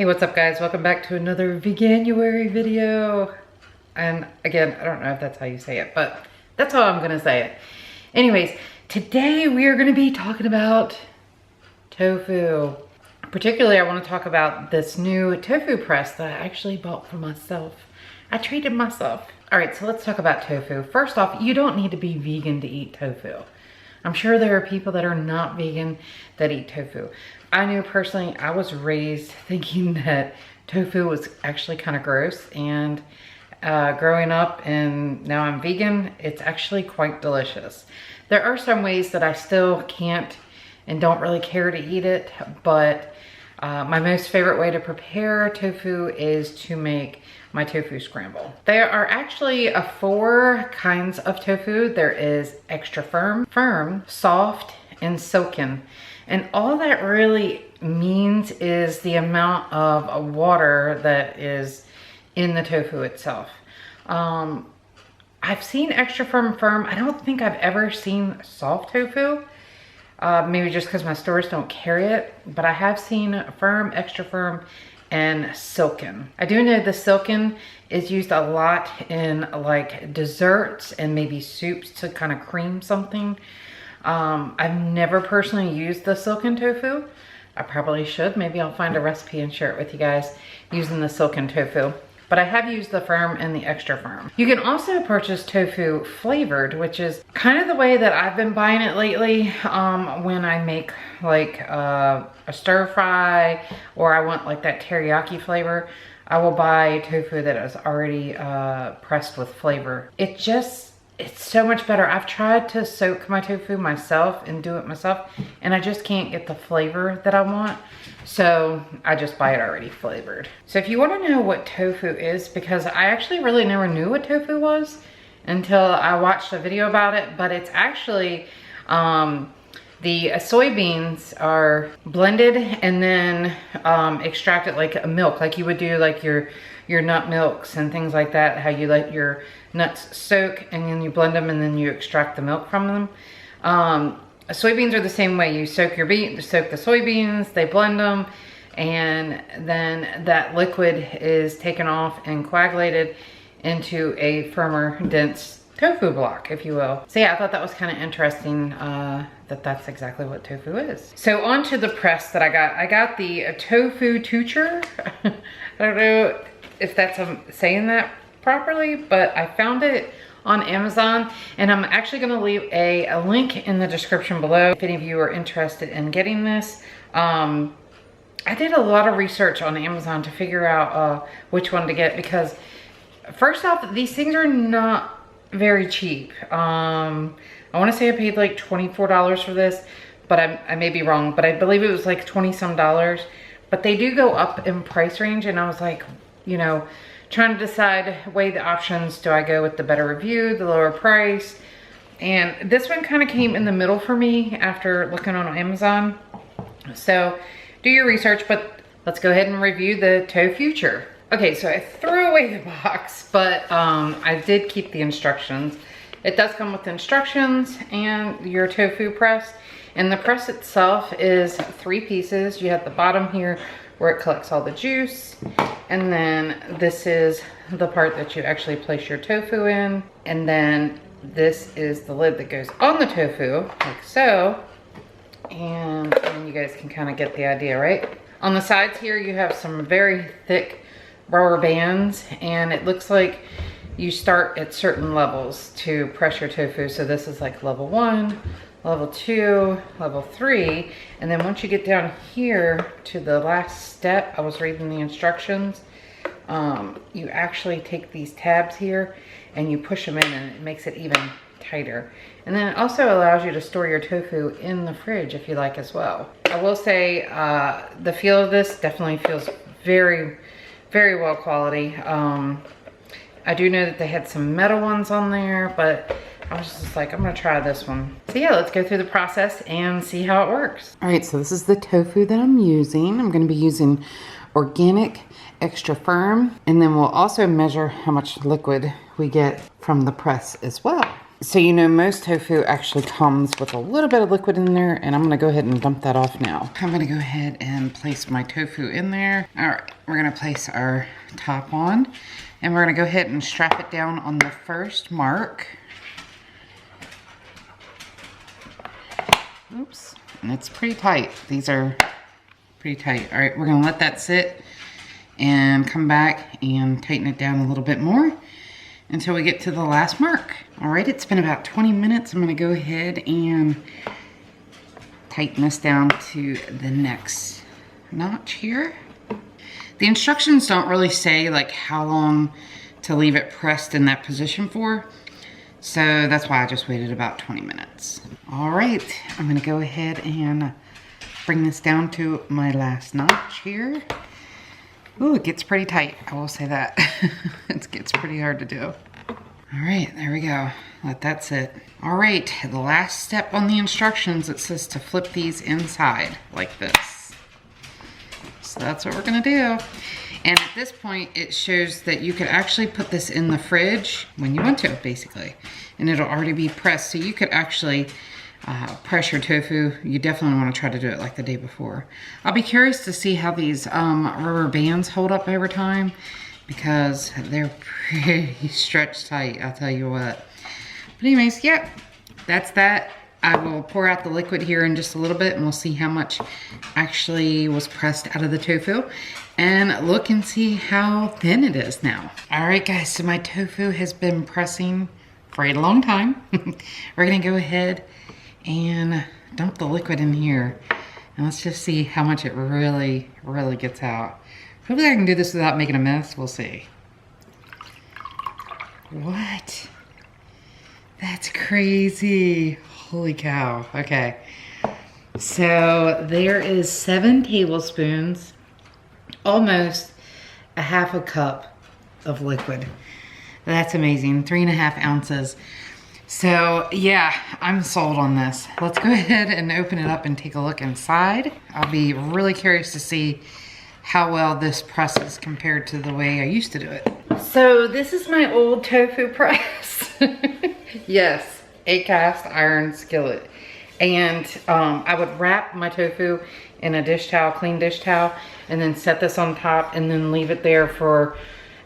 Hey, what's up guys? Welcome back to another Veganuary video. And again, I don't know if that's how you say it, but that's how I'm gonna say it. Anyways, today we are gonna be talking about tofu. Particularly, I wanna talk about this new tofu press that I actually bought for myself. I treated myself. All right, so let's talk about tofu. First off, you don't need to be vegan to eat tofu. I'm sure there are people that are not vegan that eat tofu. I knew personally, I was raised thinking that tofu was actually kind of gross, and growing up and now I'm vegan, it's actually quite delicious. There are some ways that I still can't and don't really care to eat it, but my most favorite way to prepare tofu is to make my tofu scramble. There are actually 4 kinds of tofu. There is extra firm, soft, and silken. And all that really means is the amount of water that is in the tofu itself. I've seen extra firm. I don't think I've ever seen soft tofu. Maybe just because my stores don't carry it, but I have seen firm, extra firm, and silken. I do know the silken is used a lot in like desserts and maybe soups to kind of cream something. I've never personally used the silken tofu. I probably should. Maybe I'll find a recipe and share it with you guys using the silken tofu. But I have used the firm and the extra firm. You can also purchase tofu flavored, which is kind of the way that I've been buying it lately. When I make like a stir fry, or I want like that teriyaki flavor, I will buy tofu that is already pressed with flavor. It's so much better. I've tried to soak my tofu myself and do it myself, and I just can't get the flavor that I want. So I just buy it already flavored. So if you want to know what tofu is, because I actually really never knew what tofu was until I watched a video about it, but it's actually, the soybeans are blended and then extracted like a milk, like you would do like your nut milks and things like that, how you let your nuts soak and then you blend them and then you extract the milk from them. Soybeans are the same way. You soak the soybeans, they blend them, and then that liquid is taken off and coagulated into a firmer, dense tofu block, if you will. So yeah, I thought that was kind of interesting, that's exactly what tofu is. So on to the press that I got. I got the tofu tucher. I don't know if that's saying that properly, but I found it on Amazon, and I'm actually gonna leave a link in the description below if any of you are interested in getting this. I did a lot of research on Amazon to figure out which one to get, because first off, these things are not very cheap. I want to say I paid like $24 for this, but I may be wrong, but I believe it was like 20 some dollars. But they do go up in price range, and I was like, you know, trying to decide, weigh the options. Do I go with the better review, the lower price? And this one kind of came in the middle for me after looking on Amazon. So do your research, but let's go ahead and review the TOFU. Okay, so I threw away the box, but I did keep the instructions. It does come with instructions and your tofu press. And the press itself is 3 pieces. You have the bottom here where it collects all the juice. And then this is the part that you actually place your tofu in. And then this is the lid that goes on the tofu, like so. And then you guys can kind of get the idea, right? On the sides here, you have some very thick rubber bands, and it looks like you start at certain levels to press your tofu. So this is like level 1, level 2, level 3, and then once you get down here to the last step, I was reading the instructions, you actually take these tabs here and you push them in, and it makes it even tighter. And then it also allows you to store your tofu in the fridge if you like as well. I will say the feel of this definitely feels very, very well quality. I do know that they had some metal ones on there, but I was just like, I'm gonna try this one. So yeah, let's go through the process and see how it works. All right, so this is the tofu that I'm using. I'm gonna be using organic, extra firm, and then we'll also measure how much liquid we get from the press as well. So you know most tofu actually comes with a little bit of liquid in there, and I'm gonna go ahead and dump that off now. I'm gonna go ahead and place my tofu in there. All right, we're gonna place our top on, and we're gonna go ahead and strap it down on the first mark. Oops, and it's pretty tight. These are pretty tight. All right, we're gonna let that sit and come back and tighten it down a little bit more until we get to the last mark. All right, it's been about 20 minutes. I'm gonna go ahead and tighten this down to the next notch here. The instructions don't really say like how long to leave it pressed in that position for. So that's why I just waited about 20 minutes. All right, I'm gonna go ahead and bring this down to my last notch here. Ooh, it gets pretty tight, I will say that. It gets pretty hard to do. All right, there we go. Let that sit. All right, the last step on the instructions, it says to flip these inside like this. So that's what we're gonna do. And at this point, it shows that you could actually put this in the fridge when you want to, basically. And it'll already be pressed, so you could actually press your tofu. You definitely want to try to do it like the day before. I'll be curious to see how these rubber bands hold up over time, because they're pretty stretched tight, I'll tell you what. But anyways, yeah, that's that. I will pour out the liquid here in just a little bit, and we'll see how much actually was pressed out of the tofu, and look and see how thin it is now. All right, guys, so my tofu has been pressing for a long time. We're gonna go ahead and dump the liquid in here, and let's just see how much it really gets out. Hopefully I can do this without making a mess. We'll see. What? That's crazy. Holy cow. Okay. So there is 7 tablespoons, almost a half a cup of liquid. That's amazing. 3.5 ounces. So yeah, I'm sold on this. Let's go ahead and open it up and take a look inside. I'll be really curious to see how well this presses compared to the way I used to do it. So this is my old tofu press. Yes, a cast iron skillet. And I would wrap my tofu in a dish towel, clean dish towel, and then set this on top and then leave it there for,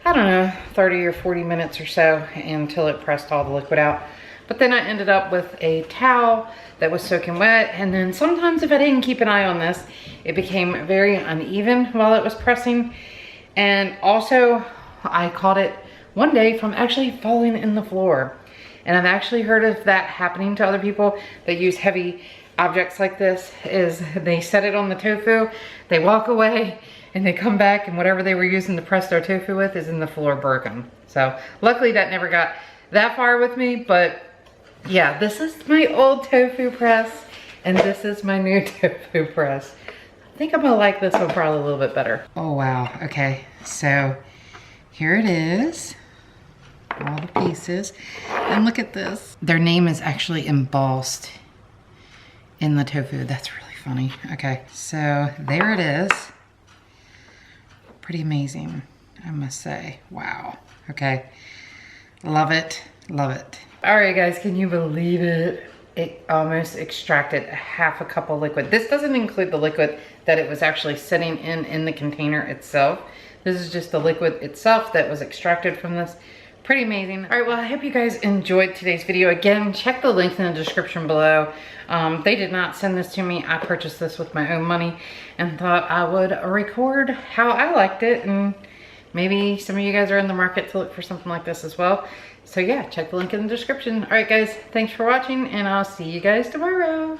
I don't know, 30 or 40 minutes or so until it pressed all the liquid out. But then I ended up with a towel that was soaking wet, and then sometimes if I didn't keep an eye on this, it became very uneven while it was pressing. And also, I caught it one day from actually falling in the floor. And I've actually heard of that happening to other people that use heavy objects like this, is they set it on the tofu, they walk away, and they come back, and whatever they were using to press their tofu with is in the floor broken. So luckily that never got that far with me, but yeah, this is my old tofu press, and this is my new tofu press. I think I'm gonna like this one probably a little bit better. Oh wow, okay, so here it is, all the pieces, and look at this. Their name is actually embossed in the tofu. That's really funny. Okay, so there it is. Pretty amazing, I must say. Wow, okay, love it, love it. All right, guys, can you believe it? It almost extracted a half a cup of liquid. This doesn't include the liquid that it was actually sitting in the container itself. This is just the liquid itself that was extracted from this. Pretty amazing. All right, well, I hope you guys enjoyed today's video. Again, check the link in the description below. They did not send this to me. I purchased this with my own money and thought I would record how I liked it, and maybe some of you guys are in the market to look for something like this as well. So yeah, check the link in the description. All right, guys, thanks for watching, and I'll see you guys tomorrow.